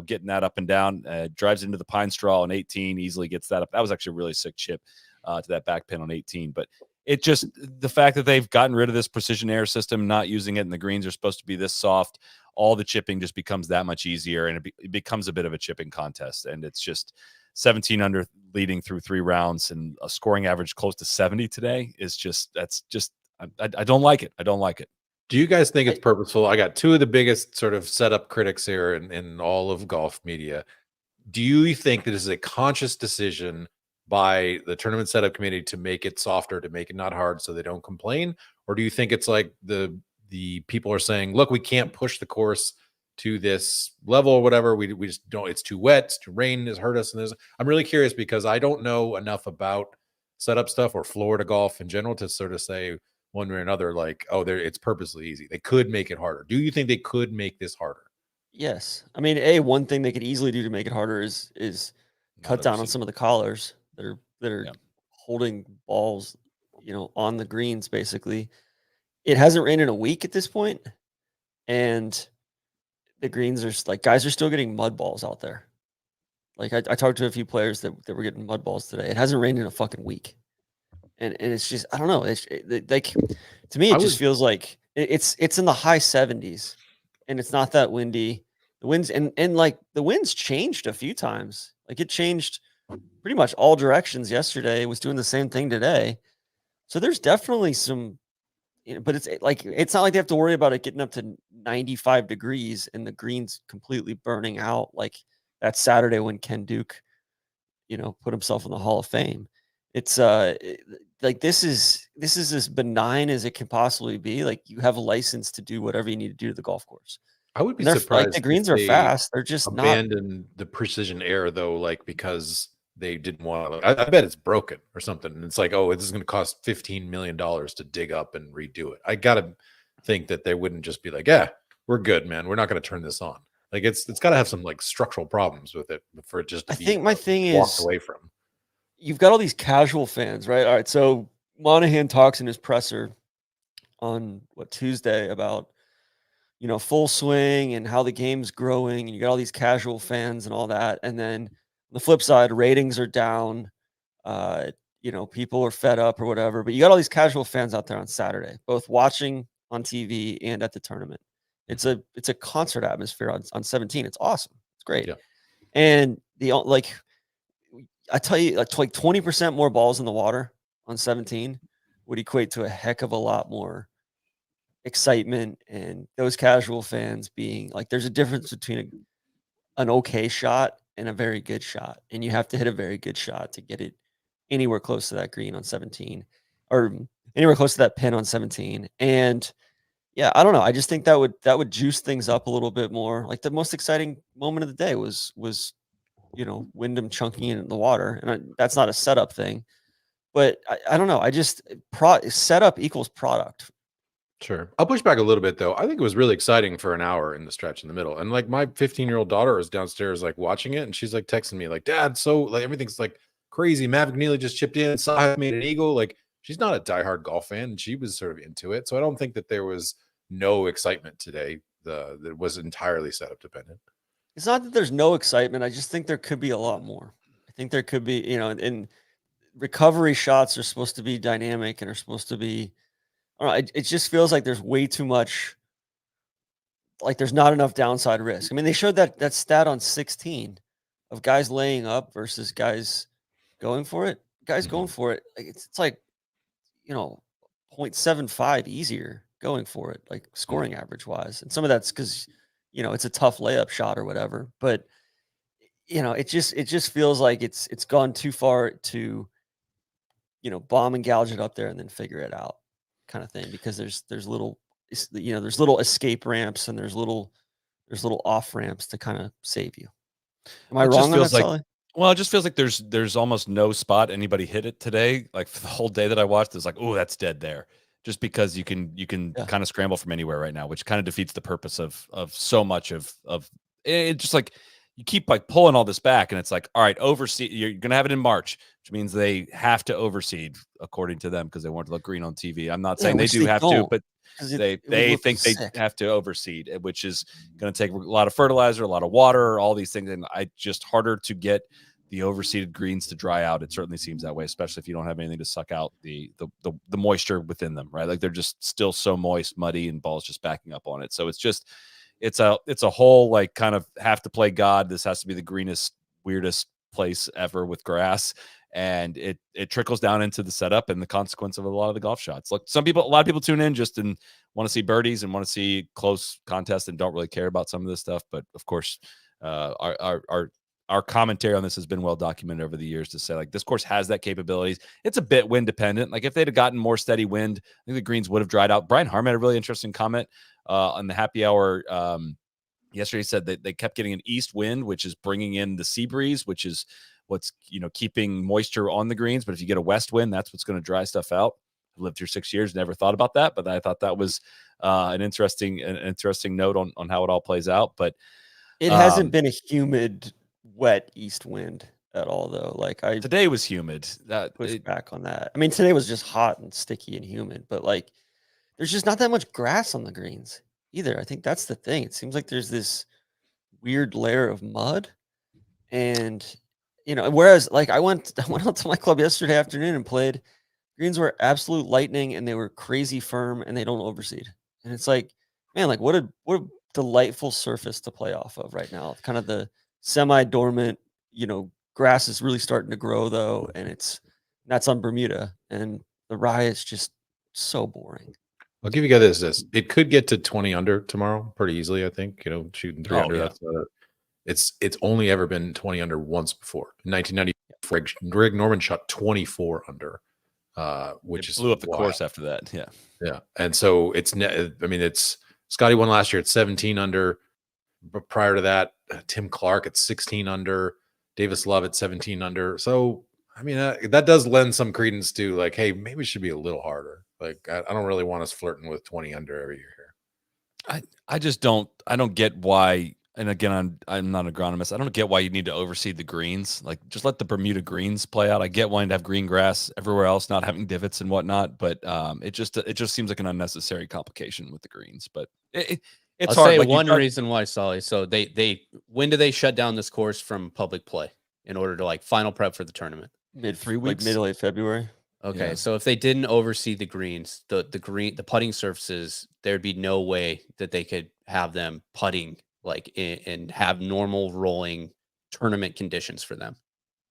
Getting that up and down. Drives into the pine straw on 18. Easily gets that up. That was actually a really sick chip to that back pin on 18. But it just, the fact that they've gotten rid of this precision air system, not using it, and the greens are supposed to be this soft. all the chipping just becomes that much easier, and it becomes a bit of a chipping contest. And it's just 17 under leading through 3 rounds and a scoring average close to 70 today is just, I don't like it. I don't like it. Do you guys think it's purposeful? I got 2 of the biggest sort of setup critics here in all of golf media. Do you think that this is a conscious decision by the tournament setup committee to make it softer, to make it not hard so they don't complain? Or do you think it's like the people are saying, look, we can't push the course to this level or whatever. We just don't, it's too wet, it's too rain has hurt us. And I'm really curious because I don't know enough about setup stuff or Florida golf in general to sort of say one way or another, like, oh, it's purposely easy. They could make it harder. Do you think they could make this harder? Yes. I mean, one thing they could easily do to make it harder is cut down on some of the collars that are holding balls, on the greens, basically. It hasn't rained in a week at this point, and the greens are like, guys are still getting mud balls out there. Like I talked to a few players that were getting mud balls today. It hasn't rained in a fucking week. And it's just, I don't know. Like, to me, it just feels like it's in the high 70s and it's not that windy. The winds and like the winds changed a few times. Like it changed pretty much all directions yesterday. It was doing the same thing today. So there's definitely some, but it's not like they have to worry about it getting up to 95 degrees and the greens completely burning out like that Saturday when Ken Duke, put himself in the Hall of Fame. It's like this is as benign as it can possibly be. Like you have a license to do whatever you need to do to the golf course. I would be surprised. Like the greens are fast. They're just abandon the precision air though, like because they didn't want to. I bet it's broken or something. And it's like, oh, this is going to cost $15 million to dig up and redo it. I gotta think that they wouldn't just be like, yeah, we're good, man. We're not going to turn this on. Like it's got to have some like structural problems with it for it just to I think my thing walked is away from. You've got all these casual fans, right? All right, so Monahan talks in his presser on Tuesday about full swing and how the game's growing, and you got all these casual fans and all that. And then on the flip side, ratings are down. People are fed up or whatever. But you got all these casual fans out there on Saturday, both watching on TV and at the tournament. It's a concert atmosphere on 17. It's awesome. It's great. Yeah. And I tell you, like 20% more balls in the water on 17 would equate to a heck of a lot more excitement, and those casual fans being like, there's a difference between an okay shot and a very good shot, and you have to hit a very good shot to get it anywhere close to that green on 17 or anywhere close to that pin on 17. And yeah, I don't know. I just think that would juice things up a little bit more. Like the most exciting moment of the day was Wyndham chunking in the water, and that's not a setup thing, but I don't know. I just setup equals product. Sure. I'll push back a little bit though. I think it was really exciting for an hour in the stretch in the middle. And like my 15-year-old daughter was downstairs like watching it, and she's like texting me like, Dad, so like everything's like crazy. Maverick Neely just chipped in, Saha made an eagle. Like she's not a diehard golf fan, and she was sort of into it. So I don't think that there was no excitement today that was entirely setup dependent. It's not that there's no excitement. I just think there could be a lot more. I think there could be, and recovery shots are supposed to be dynamic and are supposed to be, I don't know, it just feels like there's way too much, like there's not enough downside risk. I mean, they showed that stat on 16 of guys laying up versus guys going for it. Guys going for it, it's like, 0.75 easier going for it, like scoring average wise. And some of that's because, it's a tough layup shot or whatever. But, it just feels like it's gone too far to, bomb and gouge it up there and then figure it out kind of thing, because there's little escape ramps and there's little off ramps to kind of save you. Am I wrong on that, Soly? Well, it just feels like there's almost no spot anybody hit it today. Like for the whole day that I watched, it's like, oh, that's dead there. Just because you can kind of scramble from anywhere right now, which kind of defeats the purpose of so much of it. Just like you keep like pulling all this back, and it's like, all right, overseed. You're gonna have it in March, which means they have to overseed according to them because they want to look green on TV. I'm not saying they do have to, but they think they have to overseed, which is going to take a lot of fertilizer, a lot of water, all these things, and just harder to get the overseeded greens to dry out. It certainly seems that way, especially if you don't have anything to suck out the moisture within them, right? Like they're just still so moist, muddy, and balls just backing up on it. So it's just, it's a whole like kind of have to play God. This has to be the greenest, weirdest place ever with grass. And it trickles down into the setup and the consequence of a lot of the golf shots. Look, a lot of people tune in just and want to see birdies and want to see close contests and don't really care about some of this stuff. But of course, our commentary on this has been well documented over the years to say like this course has that capabilities. It's a bit wind dependent. Like if they'd have gotten more steady wind, I think the greens would have dried out. Brian Harman had a really interesting comment on the happy hour yesterday. He said that they kept getting an east wind, which is bringing in the sea breeze, which is what's keeping moisture on the greens. But if you get a west wind, that's what's going to dry stuff out. I've lived here 6 years, never thought about that, but I thought that was an interesting note on how it all plays out. But it hasn't been a humid, wet east wind at all, though. Like today was humid. That pushed back on that. I mean, today was just hot and sticky and humid, but like there's just not that much grass on the greens either. I think that's the thing. It seems like there's this weird layer of mud, and whereas like I went out to my club yesterday afternoon and played. Greens were absolute lightning and they were crazy firm and they don't overseed. And it's like, man, like what a delightful surface to play off of right now. Kind of the semi-dormant, grass is really starting to grow though, and that's on Bermuda, and the rye is just so boring. I'll give you guys this. It could get to 20 under tomorrow pretty easily, I think. Shooting 3 under. Yeah. That's it's only ever been 20 under once before. In 1990, Greg Norman shot 24 under. Which blew up the course after that. Yeah. And so it's Scotty won last year at 17 under. But prior to that, Tim Clark at 16 under, Davis Love at 17 under. So, that does lend some credence to like, hey, maybe it should be a little harder. Like, I don't really want us flirting with 20 under every year here. I don't get why. And again, I'm not an agronomist. I don't get why you need to overseed the greens. Like, just let the Bermuda greens play out. I get wanting to have green grass everywhere else, not having divots and whatnot. But it just seems like an unnecessary complication with the greens. But it's I'll hard. say like one reason why, Soly. So when do they shut down this course from public play in order to like final prep for the tournament? Mid to late February. Okay, so if they didn't oversee the greens, the putting surfaces, there'd be no way that they could have them putting like and have normal rolling tournament conditions for them,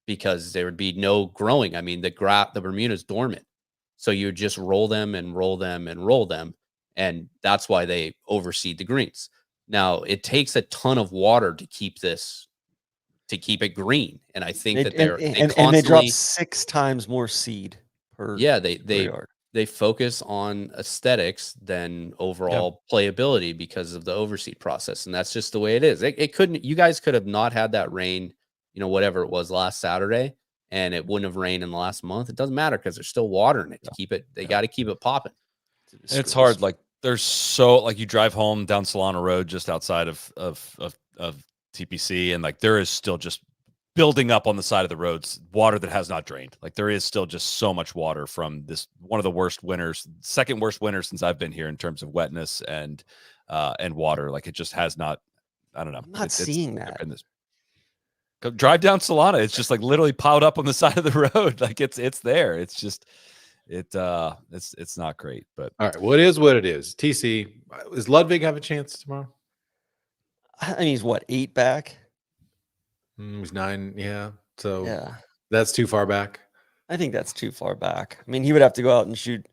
because there would be no growing. I mean, the Bermuda's dormant, so you would just roll them and roll them and roll them, and that's why they overseed the greens. Now it takes a ton of water to keep it green, and I think they drop 6 times more seed per. Yeah, they focus on aesthetics than overall playability because of the overseed process. And that's just the way it is. You guys could have not had that rain, whatever it was last Saturday, and it wouldn't have rained in the last month. It doesn't matter because there's still water in it to keep it. They got to keep it popping. It's hard. Like you drive home down Solana Road just outside of TPC, and like there is still just building up on the side of the roads, water that has not drained. Like there is still just so much water from this, one of the worst winters, second worst winter since I've been here in terms of wetness and water. Like it just has not, I don't know. I'm not seeing that. Drive down Solana. It's just like literally piled up on the side of the road. Like it's there. It's just, it's not great, but all right. Well, it is what it is. TC, does Ludwig have a chance tomorrow? I mean, he's what, 8 back? He's 9, yeah. So yeah, that's too far back. I think that's too far back. I mean, he would have to go out and shoot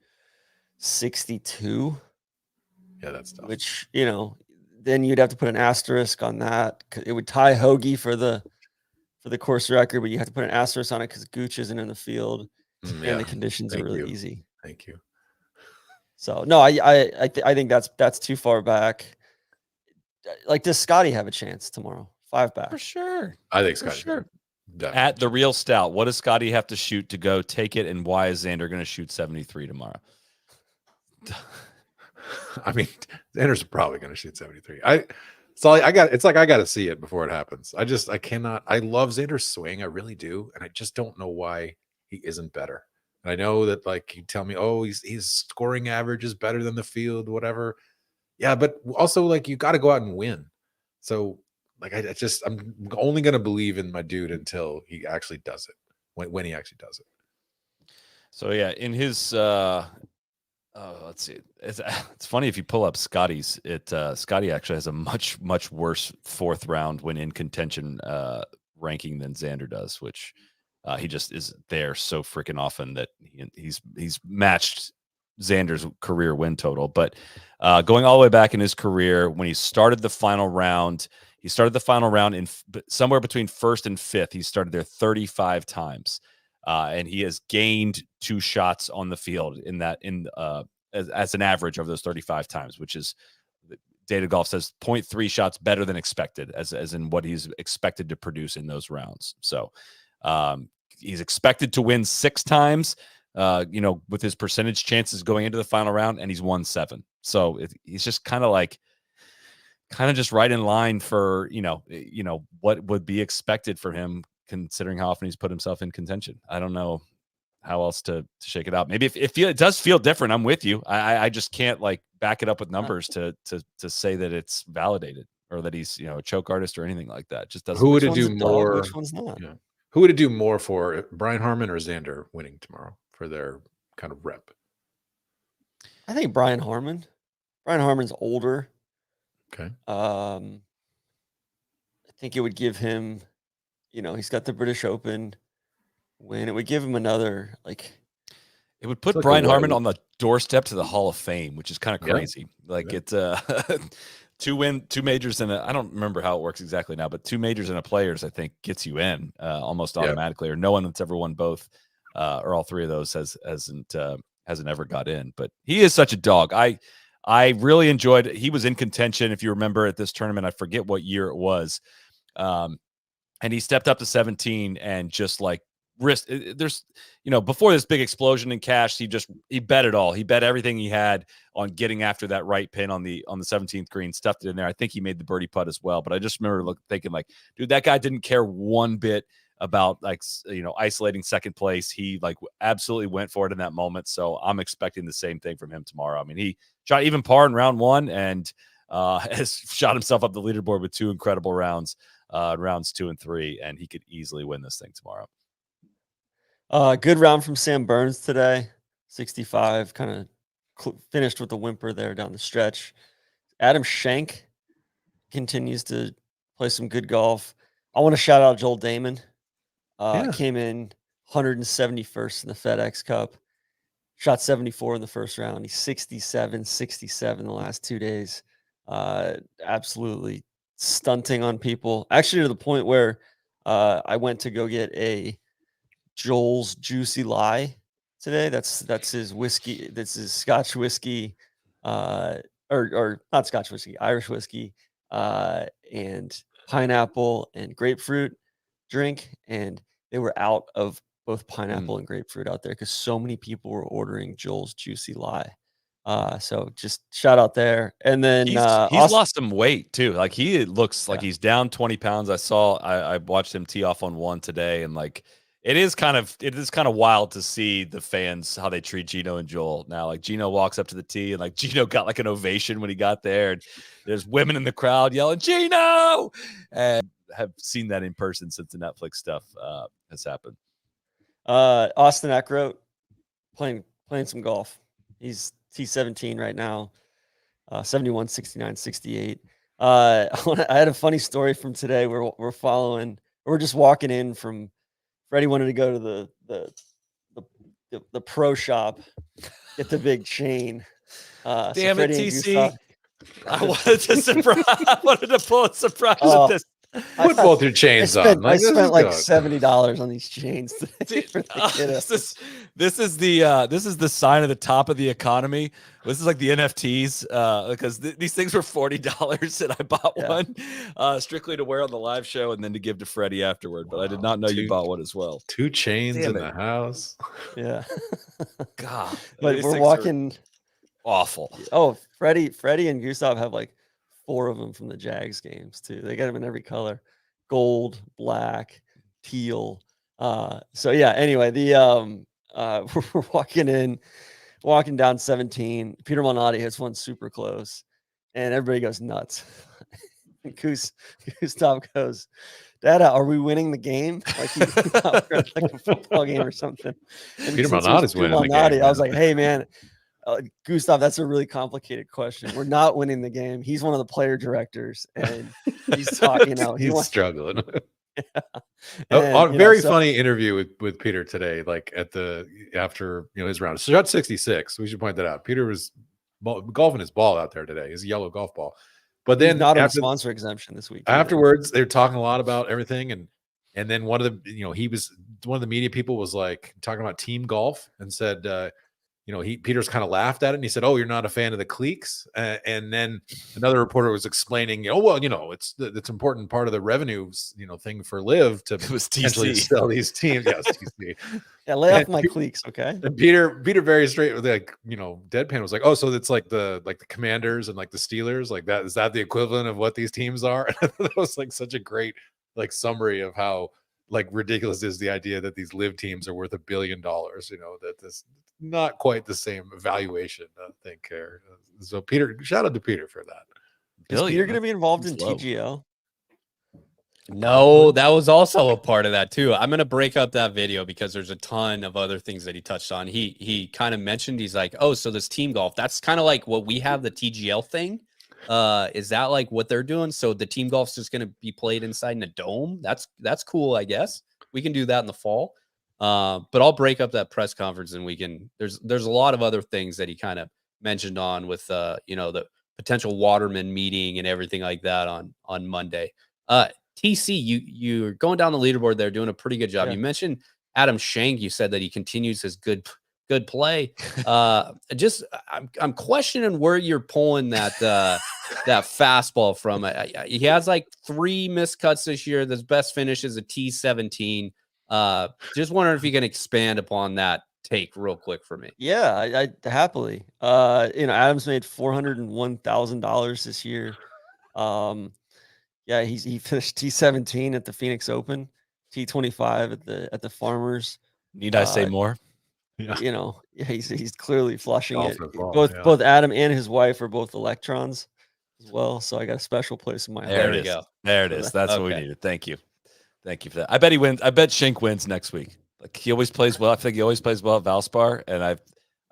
62. Yeah, that's tough. Which, then you'd have to put an asterisk on that. It would tie Hoagie for the course record, but you have to put an asterisk on it because Gooch isn't in the field and the conditions are really easy. Thank you. So no, I think that's too far back. Like, does Scotty have a chance tomorrow? 5 back for sure. I think Scotty sure. At the Real Stout, what does Scotty have to shoot to go take it, and why is Xander going to shoot 73 tomorrow? I mean, Xander's probably going to shoot 73. I got to see it before it happens. I cannot. I love Xander's swing, I really do, and I just don't know why he isn't better. And I know that, like, you tell me, oh, his scoring average is better than the field, whatever. Yeah, but also, like, you got to go out and win. So, like, I'm only going to believe in my dude until he actually does it, when he actually does it. So, yeah, in his let's see. It's funny if you pull up Scotty's. Scotty actually has a much worse 4th round when in contention ranking than Xander does, which he just is there so freaking often that he's matched Xander's career win total. But going all the way back in his career, when he started the final round in somewhere between 1st and 5th. He started there 35 times. And he has gained 2 shots on the field as an average of those 35 times, which is Data Golf says 0.3 shots better than expected, as in what he's expected to produce in those rounds. So he's expected to win 6 times, with his percentage chances going into the final round, and he's won 7. So he's just kind of just right in line for, what would be expected for him, considering how often he's put himself in contention. I don't know how else to shake it out. Maybe if it does feel different, I'm with you. I just can't back it up with numbers to say that it's validated or that he's, a choke artist or anything like that. It just doesn't. Who would it do more? Which one's not? Yeah. Who would it do more for, Brian Harman or Xander winning tomorrow for their kind of rep? I think Brian Harman. Brian Harman's older. Okay. I think it would give him, he's got the British Open win. It would give him another, it would put Brian Harman on the doorstep to the Hall of Fame, which is kind of crazy. It's 2 majors and I don't remember how it works exactly now, but 2 majors and a Players, I think, gets you in almost automatically, or no one that's ever won both or all 3 of those hasn't ever got in. But he is such a dog. I really enjoyed it. He was in contention, if you remember, at this tournament. I forget what year it was. And he stepped up to 17 and just risk. There's, before this big explosion in cash, he bet it all. He bet everything he had on getting after that right pin on the 17th green, stuffed it in there. I think he made the birdie putt as well. But I just remember thinking dude, that guy didn't care one bit about isolating second place. He absolutely went for it in that moment. So I'm expecting the same thing from him tomorrow. I mean, he shot even par in round 1 and has shot himself up the leaderboard with 2 incredible rounds, rounds 2 and 3, and he could easily win this thing tomorrow. Good round from Sam Burns today. 65, kind of finished with a whimper there down the stretch. Adam Schenk continues to play some good golf. I want to shout out Joel Damon. Came in 171st in the FedEx Cup. Shot 74 in the first round. He's 67 the last 2 days. Absolutely stunting on people. Actually, to the point where I went to go get a Joel's Juicy Lie today. That's his whiskey. That's his Scotch whiskey, or not Scotch whiskey, Irish whiskey, and pineapple and grapefruit drink. And they were out of both pineapple and grapefruit out there because so many people were ordering Joel's Juicy Lie. So just shout out there. And then he's lost some weight too. He looks like he's down 20 pounds. I watched him tee off on 1 today, and it is kind of wild to see the fans, how they treat Gino and Joel now. Gino walks up to the tee and Gino got an ovation when he got there, and there's women in the crowd yelling Gino, and have seen that in person since the Netflix stuff has happened. Austin Eckroat playing some golf. He's T17 right now. 71, 69, 68. I had a funny story from today. We're just walking in from Freddie wanted to go to the pro shop, get the big chain. Damn it, TC! I wanted to pull a surprise at this. Put both your chains on. I spent $70 on these chains today for the kiddos. This is the sign of the top of the economy. This is like the NFTs because these things were $40 and I bought one strictly to wear on the live show and then to give to Freddie afterward. But I did not know you bought one as well. 2 chains in the house. Yeah. God. But we're walking awful. Oh, Freddie and Gustav have 4 of them from the Jags games too. They got them in every color: gold, black, teal. So yeah. Anyway, we're walking down 17. Peter Malnati hits one super close, and everybody goes nuts. Gustav goes, "Dada, are we winning the game? Like a football game or something?" And Peter Malnati's winning the game. I was like, "Hey man, Gustav, that's a really complicated question. We're not winning the game. He's one of the player directors, and he's talking. He's struggling. And, very funny interview with Peter today. Like after his round, shot 66. We should point that out. Peter was golfing his ball out there today. His yellow golf ball. But then he's not on a sponsor exemption this week. Afterwards, they're talking a lot about everything, and then one of the media people was like talking about team golf and said, Peter's kind of laughed at it and he said, "Oh, you're not a fan of the cliques." And then another reporter was explaining, it's an important part of the revenue, thing for Live to potentially sell these teams. Yes, TC. Yeah, lay off my cliques, okay? And Peter very straight, deadpan was like, "Oh, so it's like the Commanders and like the Steelers, like that. Is that the equivalent of what these teams are?" And that was like such a great summary of how ridiculous is the idea that these Live teams are worth $1 billion. That this not quite the same valuation, I think. So Peter, shout out to Peter for that. Is Peter going to be involved in TGL? No, that was also a part of that too. I'm going to break up that video because there's a ton of other things that he touched on. He kind of mentioned, he's like, "Oh, so this team golf, that's kind of like what we have, the TGL thing. Is that like what they're doing? So the team golf's just going to be played inside in a dome? That's cool, I guess. We can do that in the fall. But I'll break up that press conference and we can, there's a lot of other things that he kind of mentioned on with, the potential Waterman meeting and everything like that on Monday. TC, you're going down the leaderboard there, doing a pretty good job. Yeah. You mentioned Adam Schenk. You said that he continues his good play. I'm questioning where you're pulling that that fastball from. He has like 3 missed cuts this year. His best finish is a T17. Just wondering if you can expand upon that take real quick for me. Yeah, I happily. Adams made $401,000 this year. Yeah, he finished T17 at the Phoenix Open, T25 at the Farmers. Need I say more? Yeah. He's clearly flushing it. Both Adam and his wife are both electrons as well. So I got a special place in my heart. There it is. There it is. That's what we needed. Thank you for that. I bet he wins. I bet Schenk wins next week. Like he always plays well. I think he always plays well at Valspar. And I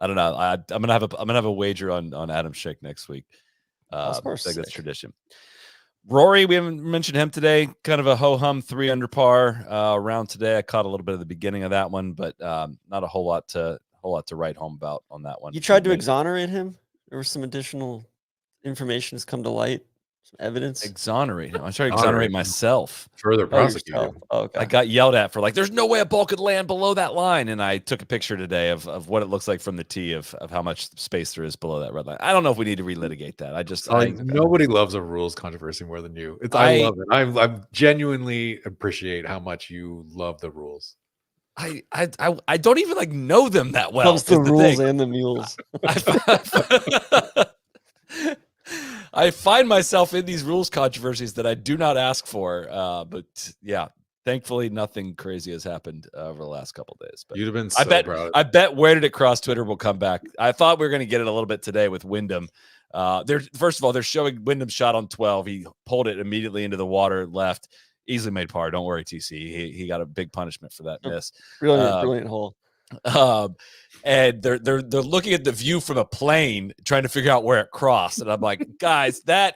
don't know. I'm gonna have a wager on Adam Schenk next week. I think that's tradition. Rory, we haven't mentioned him today. Kind of a ho-hum 3 under par round today. I caught a little bit of the beginning of that one, but not a whole lot to write home about on that one. You tried to exonerate him? There was some additional information has come to light, some evidence. Exonerate him. I tried to exonerate myself. Further prosecute. Okay. I got yelled at for there's no way a ball could land below that line. And I took a picture today of what it looks like from the tee of how much space there is below that red line. I don't know if we need to relitigate that. Nobody loves a rules controversy more than you. I love it. I genuinely appreciate how much you love the rules. I don't even know them that well. Comes the rules and the mules. I find myself in these rules controversies that I do not ask for. But yeah, thankfully nothing crazy has happened over the last couple of days. But you'd have been so proud. I bet Where Did It Cross Twitter will come back. I thought we were going to get it a little bit today with Wyndham. First of all, they're showing Wyndham's shot on 12. He pulled it immediately into the water left. Easily made par. Don't worry, TC. He got a big punishment for that miss. Brilliant hole. And they're looking at the view from a plane, trying to figure out where it crossed. And I'm like, guys, that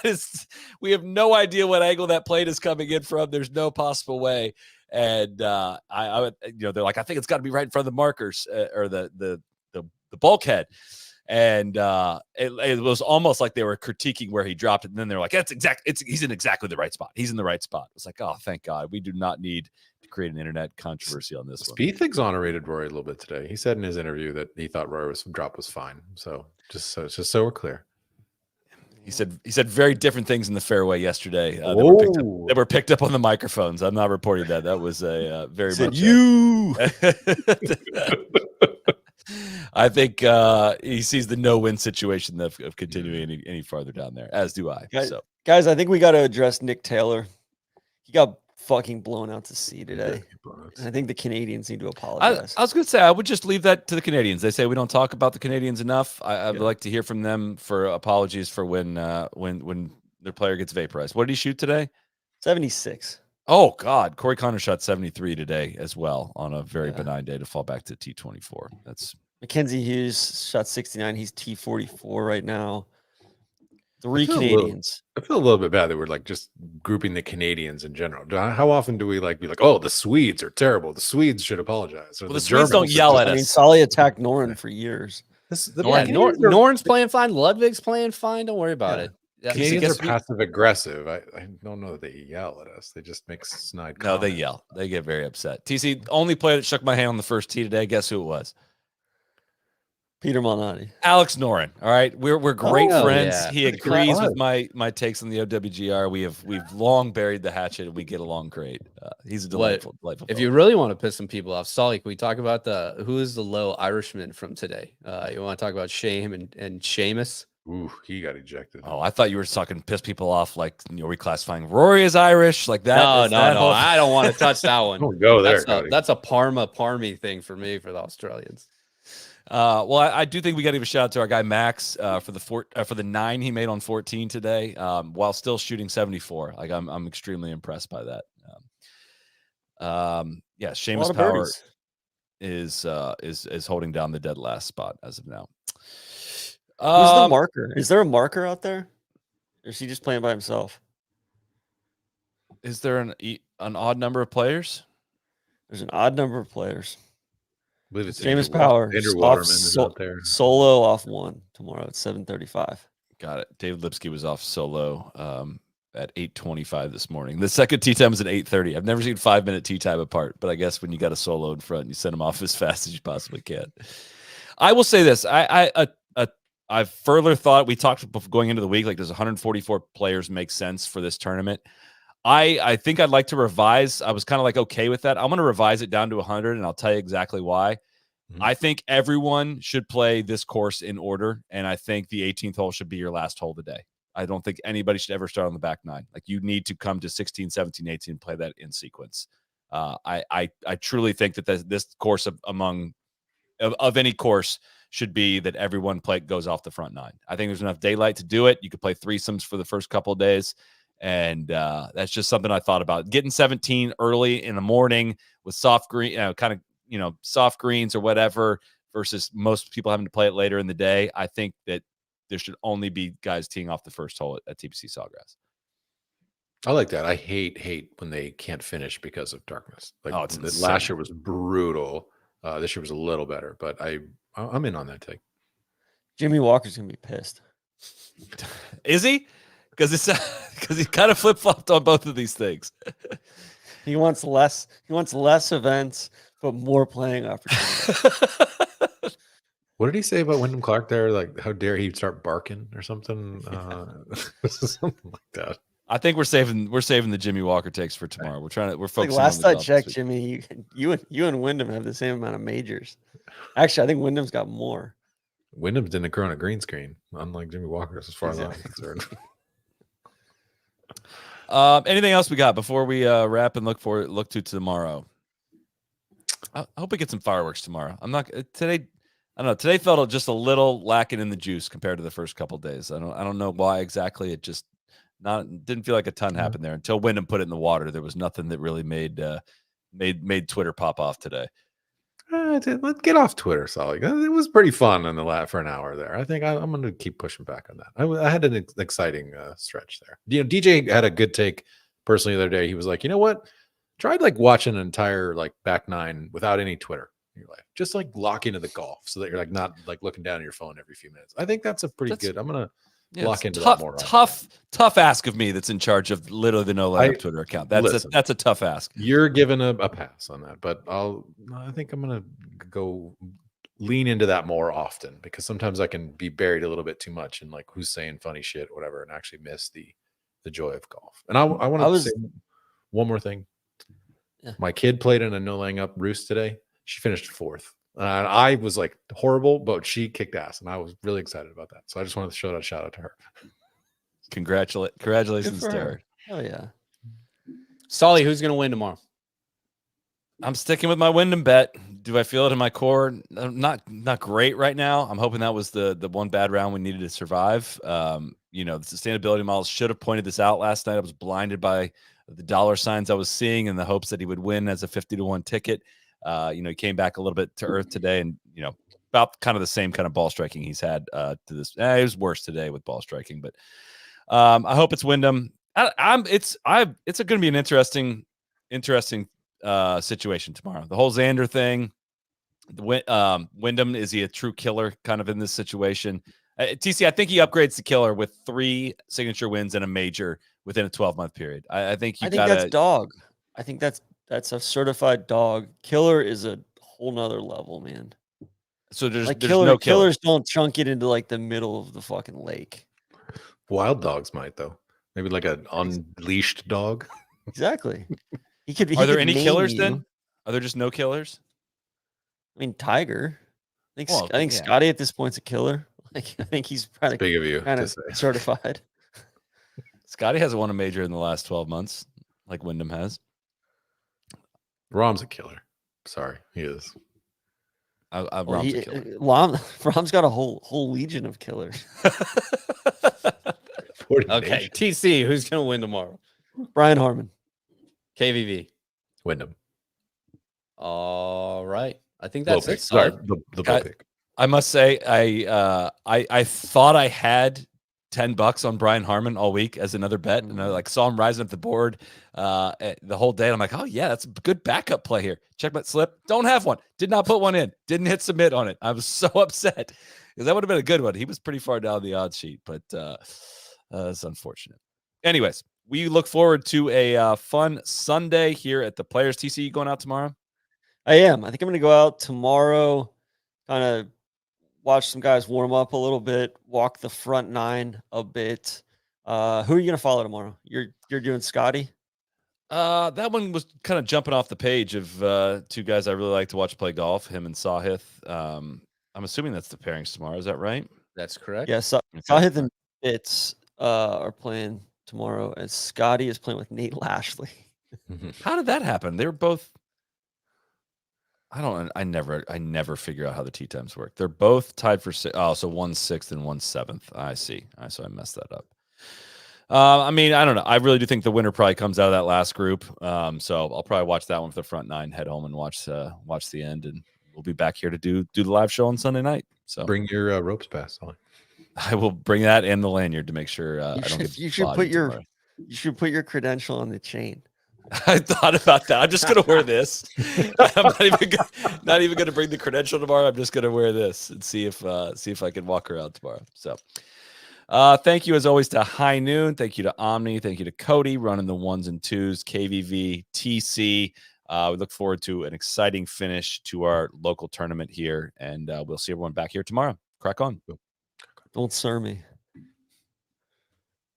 is, we have no idea what angle that plane is coming in from. There's no possible way. And I would, they're like, I think it's got to be right in front of the markers or the bulkhead. And it was almost like they were critiquing where he dropped it. And then they're like, he's in exactly the right spot. He's in the right spot. It's like, oh, thank God. We do not need to create an internet controversy on this one. Spieth exonerated Rory a little bit today. He said in his interview that he thought Rory's drop was fine. So just so we're clear. He said very different things in the fairway yesterday that were picked up on the microphones. I'm not reporting that. That was a very much you. I think he sees the no-win situation of continuing any farther down there, as do I. Guys, I think we got to address Nick Taylor. He got fucking blown out to sea today. And I think the Canadians need to apologize. I was going to say, I would just leave that to the Canadians. They say we don't talk about the Canadians enough. I would like to hear from them for apologies for when their player gets vaporized. What did he shoot today? 76. Oh, God. Corey Connor shot 73 today as well on a very benign day to fall back to T24. That's Mackenzie Hughes shot 69. He's T44 right now. 3 I feel Canadians. I feel a little bit bad that we're like just grouping the Canadians in general. How often do we like be like, oh, the Swedes are terrible. The Swedes should apologize. Or Well, the Swedes don't Germans yell just- at I mean, us. Soly attacked Noren for years. Norn's playing fine. Ludwig's playing fine. Don't worry about it. Yeah. Canadians are passive aggressive. I don't know that they yell at us. They just make snide No, they comments. yell. They get very upset. TC, only player that shook my hand on the first tee today. Guess who it was? Peter Malnati. Alex Noren. All right, we're great Oh, friends. yeah. He agrees with my takes on the OWGR. We've long buried the hatchet, and we get along great. He's a delightful. If you really want to piss some people off, Soly, can we talk about who is the low Irishman from today? You want to talk about Shame and Seamus? Ooh, he got ejected. Oh, I thought you were talking piss people off, like reclassifying Rory as Irish, like that. No. I don't want to touch that one. Don't go there. That's a Parmy thing for me for the Australians. Well, I do think we got to give a shout out to our guy Max for the 9 he made on 14 today, while still shooting 74. Like I'm extremely impressed by that. Yeah, Seamus Power is holding down the dead last spot as of now. Who's the marker? Is there a marker out there? Or is he just playing by himself? Is there an odd number of players? There's an odd number of players. I believe it's Seamus Power. Andrew off Waterman is out there. Solo off 1 tomorrow at 7:35. Got it. David Lipsky was off solo at 8:25 this morning. The second tee time was at 8:30. I've never seen 5-minute tee time apart, but I guess when you got a solo in front, you send them off as fast as you possibly can. I will say this. I further thought, we talked going into the week, like, does 144 players make sense for this tournament? I think I'd like to revise. I was kind of like okay with that. I'm going to revise it down to 100, and I'll tell you exactly why. Mm-hmm. I think everyone should play this course in order, and I think the 18th hole should be your last hole today. I don't think anybody should ever start on the back 9. Like, you need to come to 16, 17, 18 and play that in sequence. I truly think that this course of any course should be that everyone goes off the front 9. I think there's enough daylight to do it. You could play threesomes for the first couple of days. And that's just something I thought about. Getting 17 early in the morning with soft green, soft greens or whatever, versus most people having to play it later in the day. I think that there should only be guys teeing off the first hole at TPC Sawgrass. I like that. I hate when they can't finish because of darkness. Like, last year was brutal. This year was a little better, but I'm in on that take. Jimmy Walker's gonna be pissed. Is he? Because he kind of flip-flopped on both of these things. He wants less events, but more playing opportunities. What did he say about Wyndham Clark there? Like, how dare he start barking or something? Something like that. I think we're saving the Jimmy Walker takes for tomorrow. We're focusing. Last I checked, Jimmy, you and Wyndham have the same amount of majors. Actually, I think Wyndham's got more. Wyndham's in the Corona green screen, unlike Jimmy Walker, as far as I'm concerned. Anything else we got before we wrap and look to tomorrow? I hope we get some fireworks tomorrow. Today. I don't know. Today felt just a little lacking in the juice compared to the first couple of days. I don't know why exactly. It just didn't feel like a ton happened there until Wyndham put it in the water. There was nothing that really made Twitter pop off today. Let's get off Twitter, Soly. It was pretty fun for an hour there. I think I'm going to keep pushing back on that. I had an exciting stretch there. DJ had a good take personally the other day. He was like, you know what? Tried like watching an entire like back 9 without any Twitter in your life. Just like lock into the golf so that you're like not like looking down at your phone every few minutes. I think that's a pretty good. I'm going to lock into that more. Tough ask of me that's in charge of literally the No Layup Twitter account. That's a tough ask. You're given a pass on that, but I think I'm gonna go lean into that more often, because sometimes I can be buried a little bit too much in like who's saying funny shit or whatever, and actually miss the joy of golf. And I want to say one more thing. Yeah. My kid played in a no laying up roost today. She finished 4th. I was like horrible, but she kicked ass, and I was really excited about that. So I just wanted to shout out to her. Congratulations to her. Oh yeah. Soly, who's going to win tomorrow? I'm sticking with my Wyndham bet. Do I feel it in my core? Not great right now. I'm hoping that was the one bad round we needed to survive. The sustainability models should have pointed this out last night. I was blinded by the dollar signs I was seeing in the hopes that he would win as a 50-1 ticket. He came back a little bit to earth today, and about kind of the same kind of ball striking he's had to this. It was worse today with ball striking, but I hope it's Wyndham. It's going to be an interesting situation tomorrow. The whole Xander thing. Wyndham, is he a true killer kind of in this situation? TC, I think he upgrades the killer with 3 signature wins and a major within a 12-month period. I think that's dog. I think that's a certified dog. Killer is a whole nother level, man. So there's no killer. Killers don't chunk it into like the middle of the fucking lake. Wild dogs might though. Maybe like an unleashed dog. Exactly. He could. Are there any killers then? Are there just no killers? I mean, Tiger. I think Scotty at this point's a killer. Like, I think he's probably big of you kind of certified. Scotty hasn't won a major in the last 12 months, like Wyndham has. Rahm's a killer. Sorry, he is. Rahm's a killer. Rahm's got a whole legion of killers. Okay, TC, who's gonna win tomorrow? Brian Harman. KVV. Wyndham. All right. I think that's it. Sorry, the pick. I must say, I thought I had $10 on Brian Harman all week as another bet, and I saw him rising up the board the whole day. And I'm like, oh yeah, that's a good backup play here. Check my slip. Don't have one. Did not put one in. Didn't hit submit on it. I was so upset because that would have been a good one. He was pretty far down the odds sheet, but it's unfortunate. Anyways, we look forward to a fun Sunday here at the Players. TC, you going out tomorrow? I am. I think I'm going to go out tomorrow, kind of watch some guys warm up a little bit, walk the front 9 a bit. Who are you going to follow tomorrow? You're doing Scotty? That one was kind of jumping off the page of 2 guys I really like to watch play golf, him and Sawhith. I'm assuming that's the pairings tomorrow. Is that right? That's correct. Yeah, Sawhith and Fitz are playing tomorrow, and Scotty is playing with Nate Lashley. How did that happen? They were both... I never figure out how the tee times work. They're both tied for so one's 6th and one's 7th. I see. So I messed that up. I mean, I don't know. I really do think the winner probably comes out of that last group. So I'll probably watch that one for the front 9, head home and watch the end, and we'll be back here to do the live show on Sunday night. So bring your ropes pass on. I will bring that and the lanyard to make sure I don't get. You should put your credential on the chain. I thought about that. I'm just gonna wear this. I'm not even gonna bring the credential tomorrow. I'm just gonna wear this and see if I can walk around tomorrow. So, thank you as always to High Noon. Thank you to Omni. Thank you to Cody running the 1s and 2s. KVV, TC. We look forward to an exciting finish to our local tournament here, and we'll see everyone back here tomorrow. Crack on. Don't sir me.